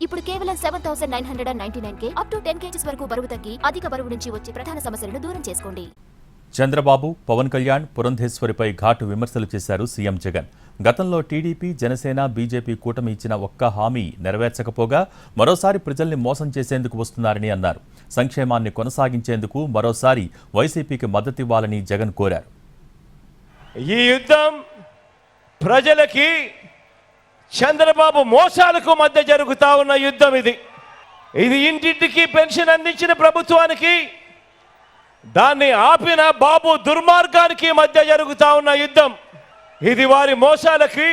ఇప్పుడు కేవలం 7,999 up to 10 kgs వరకు బరువు తగ్గి అధిక బరువు నుంచి వచ్చే ప్రధాన సమస్యలను దూరం చేసుకోండి. చంద్రబాబు, పవన్ కళ్యాణ్, పురంధేశ్వరిపై ఘాటు విమర్శలు చేశారు సీఎం జగన్. గతంలో టీడీపీ, జనసేన, బీజేపీ కూటమి ఇచ్చిన ఒక్క హామీ నెరవేర్చకపోగా మరోసారి ప్రజల్ని మోసం చేసేందుకు వస్తున్నారని అన్నారు. సంక్షేమాన్ని కొనసాగించేందుకు మరోసారి వైసీపీకి మద్దతివ్వాలని జగన్ కోరారు. ఈ యుద్ధం ప్రజలకి చంద్రబాబు మోసాలకు మధ్య జరుగుతా ఉన్న యుద్ధం. ఇది ఇంటింటికి పెన్షన్ అందించిన ప్రభుత్వానికి, దాన్ని ఆపిన బాబు దుర్మార్గానికి మధ్య జరుగుతా ఉన్న యుద్ధం. ఇది వారి మోసాలకి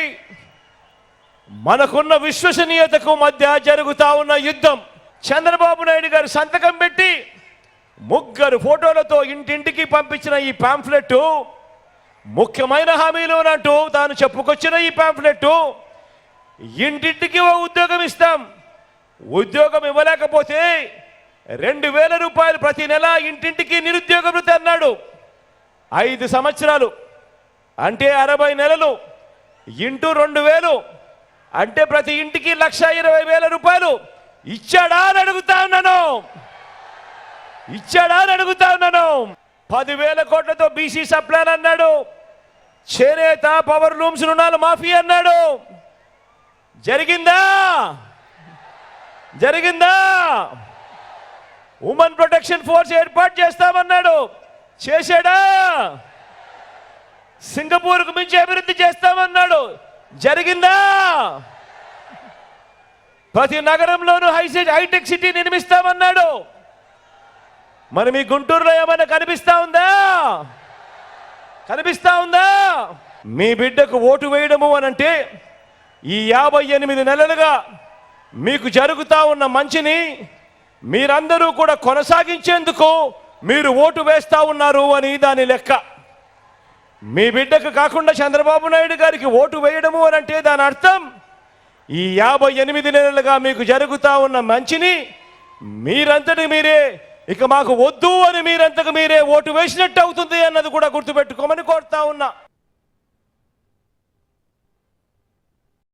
మనకున్న విశ్వసనీయతకు మధ్య జరుగుతా ఉన్న యుద్ధం. చంద్రబాబు నాయుడు గారు సంతకం పెట్టి 3 ఫోటోలతో ఇంటింటికి పంపించిన ఈ పాంఫ్లెట్, ముఖ్యమైన హామీలోనంటూ తాను చెప్పుకొచ్చిన ఈ పాంఫ్లెట్, ఇంటింటికి ఉద్యోగం ఇస్తాం, ఉద్యోగం ఇవ్వలేకపోతే 2,000 రూపాయలు ప్రతి నెల ఇంటింటికి నిరుద్యోగ భృతి అన్నాడు. 5 సంవత్సరాలు అంటే 60 నెలలు ఇంటూ 2,000 అంటే ప్రతి ఇంటికి 1,20,000 రూపాయలు ఇచ్చాడా అని అడుగుతా ఉన్నాను. 10,000 కోట్లతో బీసీ సప్లాన్ అన్నాడు. చేనేత, పవర్ లూమ్స్ రుణాలు మాఫీ అన్నాడు. జరిగిందా? ఉమెన్ ప్రొటెక్షన్ ఫోర్స్ ఏర్పాటు చేస్తామన్నాడు. చేశాడా? సింగపూర్కు మించి అభివృద్ధి చేస్తామన్నాడు. జరిగిందా? ప్రతి నగరంలోనూ హైటెక్ సిటీ నిర్మిస్తామన్నాడు. మరి మీ గుంటూరులో ఏమైనా కనిపిస్తా ఉందా? మీ బిడ్డకు ఓటు వేయడము అనంటే ఈ 58 నెలలుగా మీకు జరుగుతా ఉన్న మంచిని మీరందరూ కూడా కొనసాగించేందుకు మీరు ఓటు వేస్తా ఉన్నారు అని దాని లెక్క. మీ బిడ్డకు కాకుండా చంద్రబాబు నాయుడు గారికి ఓటు వేయడము అనంటే దాని అర్థం ఈ 58 నెలలుగా మీకు జరుగుతా ఉన్న మంచిని మీరంతటి మీరే ఇక మాకు వద్దు అని మీరంతకు మీరే ఓటు వేసినట్టు అవుతుంది అన్నది కూడా గుర్తుపెట్టుకోమని